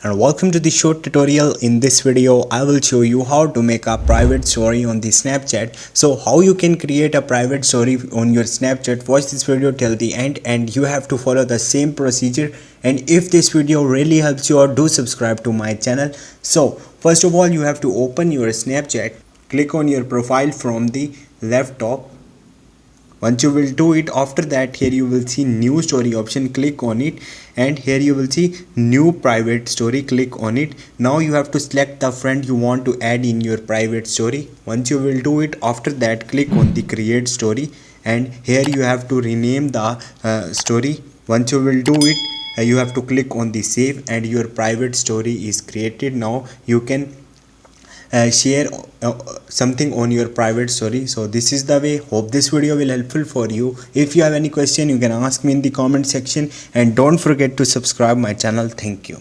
and welcome to the short tutorial. In this video I will show you how to make a private story on the Snapchat. So how you can create a private story on your Snapchat. Watch this video till the end and you have to follow the same procedure. And if this video really helps you out, do subscribe to my channel. So first of all, you have to open your Snapchat, click on your profile from the left top. Once you will do it, after that here you will see new story option, click on it, and here you will see new private story, click on it. Now you have to select the friend you want to add in your private story. Once you will do it, after that click on the create story, and here you have to rename the story. Once you will do it, you have to click on the save and your private story is created. Now you can share something on your private story. So this is the way. Hope this video will helpful for you. If you have any question, you can ask me in the comment section, and don't forget to subscribe my channel. Thank you.